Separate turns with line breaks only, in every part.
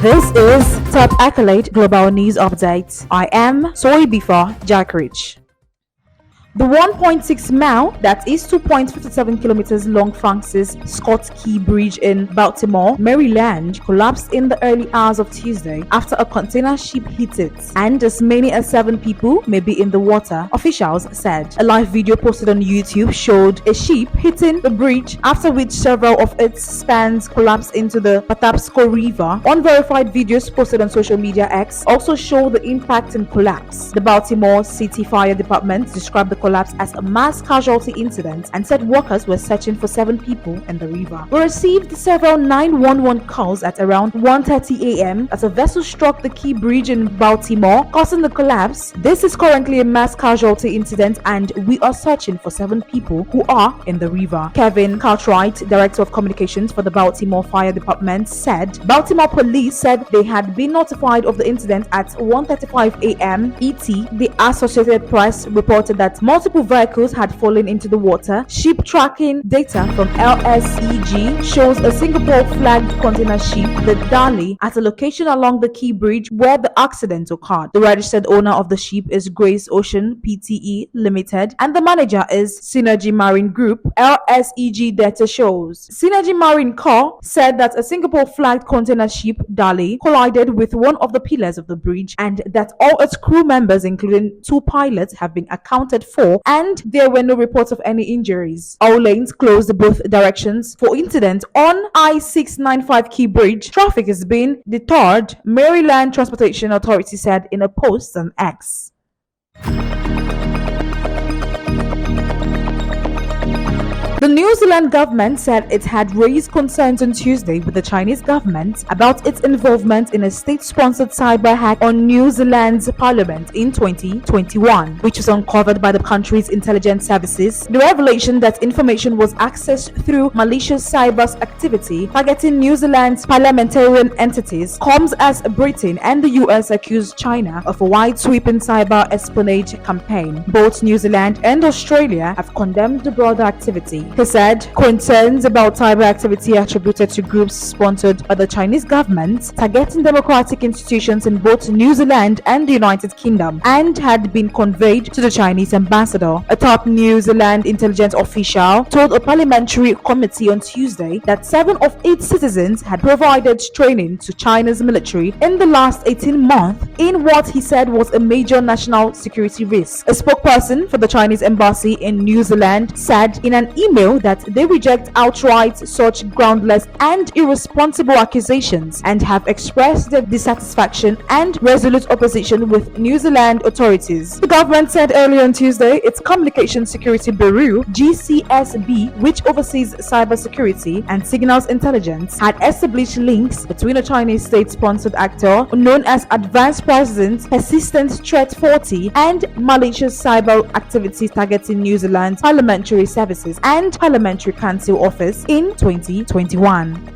This is Top Accolade Global News Update. I am Soy Bifa Jackrich. The 1.6 mile, that is 2.57 kilometers long Francis Scott Key Bridge in Baltimore, Maryland, collapsed in the early hours of Tuesday after a container ship hit it, and as many as 7 people may be in the water, officials said. A live video posted on YouTube showed a ship hitting the bridge, after which several of its spans collapsed into the Patapsco River. Unverified videos posted on social media X also show the impact and collapse. The Baltimore City Fire Department described the collapse as a mass casualty incident and said workers were searching for 7 people in the river. We received several 911 calls at around 1:30 a.m. as a vessel struck the Key Bridge in Baltimore, causing the collapse. This is currently a mass casualty incident and we are searching for 7 people who are in the river. Kevin Cartwright, Director of Communications for the Baltimore Fire Department, said Baltimore police said they had been notified of the incident at 1:35 a.m. ET. The Associated Press reported that multiple vehicles had fallen into the water. Ship tracking data from LSEG shows a Singapore flagged container ship, the Dali, at a location along the Key Bridge where the accident occurred. The registered owner of the ship is Grace Ocean Pte Limited and the manager is Synergy Marine Group. LSEG data shows Synergy Marine Co. said that a Singapore flagged container ship, Dali, collided with one of the pillars of the bridge and that all its crew members, including 2 pilots, have been accounted for, and there were no reports of any injuries. All lanes closed both directions for incident on I-695 Key Bridge. Traffic is being deterred, Maryland Transportation Authority said in a post on X. The New Zealand government said it had raised concerns on Tuesday with the Chinese government about its involvement in a state-sponsored cyber hack on New Zealand's parliament in 2021, which was uncovered by the country's intelligence services. The revelation that information was accessed through malicious cyber activity targeting New Zealand's parliamentarian entities comes as Britain and the US accused China of a wide-sweeping cyber espionage campaign. Both New Zealand and Australia have condemned the broader activity. He said concerns about cyber activity attributed to groups sponsored by the Chinese government targeting democratic institutions in both New Zealand and the United Kingdom and had been conveyed to the Chinese ambassador. A top New Zealand intelligence official told a parliamentary committee on Tuesday that 7 of 8 citizens had provided training to China's military in the last 18 months in what he said was a major national security risk. A spokesperson for the Chinese embassy in New Zealand said in an email that they reject outright such groundless and irresponsible accusations and have expressed their dissatisfaction and resolute opposition with New Zealand authorities. The government said earlier on Tuesday its Communications Security Bureau, GCSB, which oversees cybersecurity and signals intelligence, had established links between a Chinese state-sponsored actor known as Advanced President Persistent Threat 40 and malicious cyber activities targeting New Zealand's parliamentary services and Parliamentary Council office in 2021.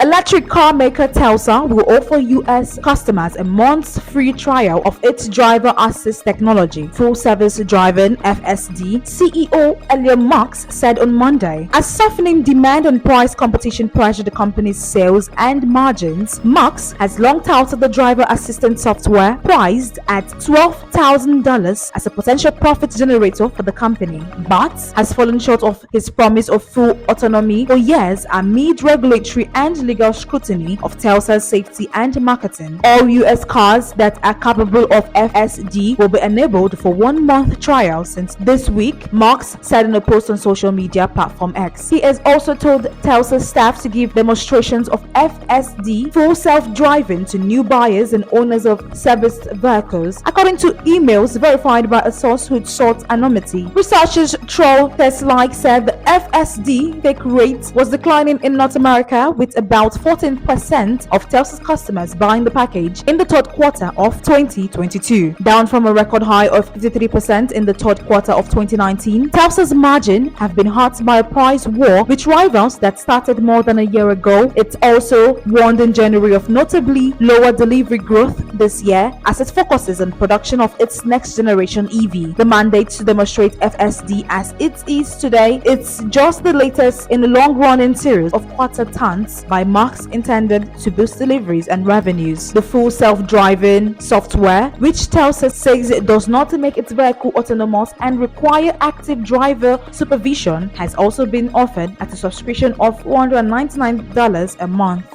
Electric car maker Tesla will offer US customers a month's free trial of its driver assist technology. Full service driving (FSD) CEO Elon Musk said on Monday. As softening demand and price competition pressure the company's sales and margins, Musk has long touted the driver assistant software priced at $12,000 as a potential profit generator for the company, but has fallen short of his promise of full autonomy for years amid regulatory and legal scrutiny of Tesla's safety and marketing. All US cars that are capable of FSD will be enabled for 1-month trial since this week, Musk said in a post on social media platform X. He has also told Tesla staff to give demonstrations of FSD full self-driving to new buyers and owners of serviced vehicles, according to emails verified by a source who sought anonymity. Researchers Troll Tesla said the FSD take rate was declining in North America, with about about 14% of Telsa's customers buying the package in the third quarter of 2022, down from a record high of 53% in the third quarter of 2019. Telsa's margin have been hurt by a price war with rivals that started more than a year ago. It also warned in January of notably lower delivery growth this year as it focuses on production of its next generation EV. The mandate to demonstrate FSD as it is today, it's just the latest in a long-running series of quarter-tons by Marks intended to boost deliveries and revenues. The full self-driving software, which Telsa says it does not make its vehicle autonomous and require active driver supervision, has also been offered at a subscription of $499 a month.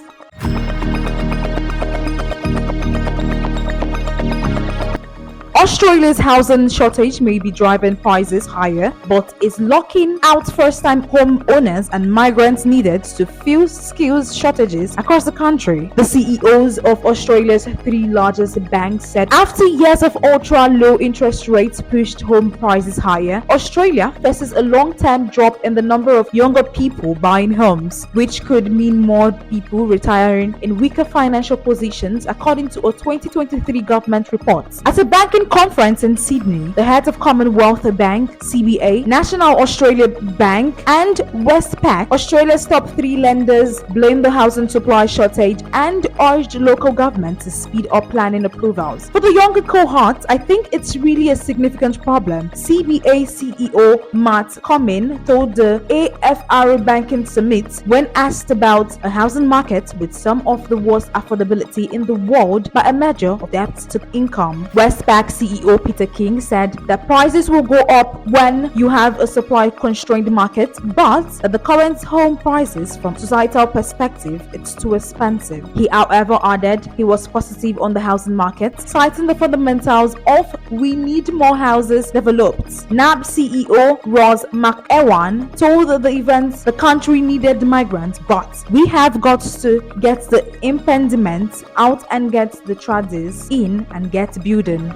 Australia's housing shortage may be driving prices higher, but is locking out first-time home owners and migrants needed to fill skills shortages across the country. The CEOs of Australia's three largest banks said after years of ultra-low interest rates pushed home prices higher, Australia faces a long-term drop in the number of younger people buying homes, which could mean more people retiring in weaker financial positions, according to a 2023 government report. At a banking conference in Sydney, the heads of Commonwealth Bank, CBA, National Australia Bank, and Westpac, Australia's top three lenders, blamed the housing supply shortage and urged local government to speed up planning approvals. For the younger cohort, I think it's really a significant problem, CBA CEO Matt Cumming told the AFR Banking Summit when asked about a housing market with some of the worst affordability in the world by a measure of debt to income. Westpac CEO Peter King said that prices will go up when you have a supply-constrained market, but at the current home prices from societal perspective, it's too expensive. He, however, added he was positive on the housing market, citing the fundamentals of we need more houses developed. NAB CEO Ross McEwan told the event the country needed migrants, but we have got to get the impediments out and get the tradies in and get building.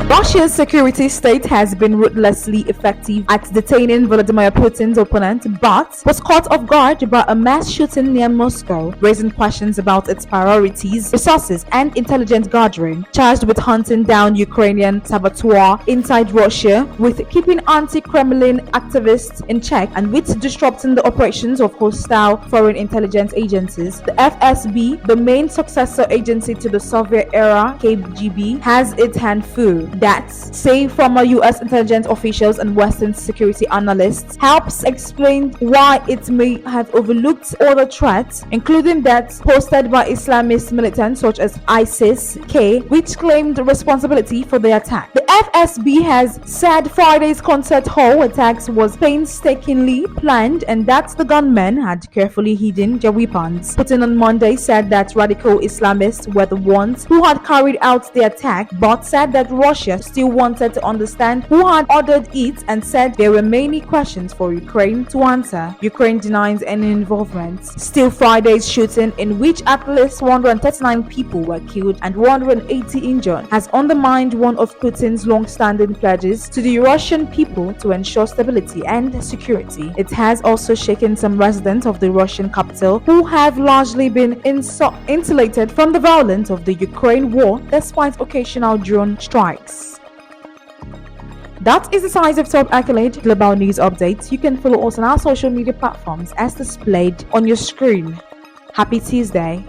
Russia's security state has been ruthlessly effective at detaining Vladimir Putin's opponent, but was caught off guard by a mass shooting near Moscow, raising questions about its priorities, resources, and intelligence gathering. Charged with hunting down Ukrainian saboteur inside Russia, with keeping anti-Kremlin activists in check, and with disrupting the operations of hostile foreign intelligence agencies, the FSB, the main successor agency to the Soviet-era KGB, has its hand full. That, say former US intelligence officials and Western security analysts, helps explain why it may have overlooked other threats, including that posted by Islamist militants such as ISIS-K, which claimed responsibility for the attack. The FSB has said Friday's concert hall attacks was painstakingly planned and that the gunmen had carefully hidden their weapons. Putin on Monday said that radical Islamists were the ones who had carried out the attack, but said that Russia still wanted to understand who had ordered it and said there were many questions for Ukraine to answer. Ukraine denies any involvement. Still, Friday's shooting, in which at least 139 people were killed and 180 injured, has undermined one of Putin's long-standing pledges to the Russian people to ensure stability and security. It has also shaken some residents of the Russian capital who have largely been insulated from the violence of the Ukraine war despite occasional drone strikes. That is the size of top accolade global news updates. You can follow us on our social media platforms as displayed on your screen. Happy Tuesday.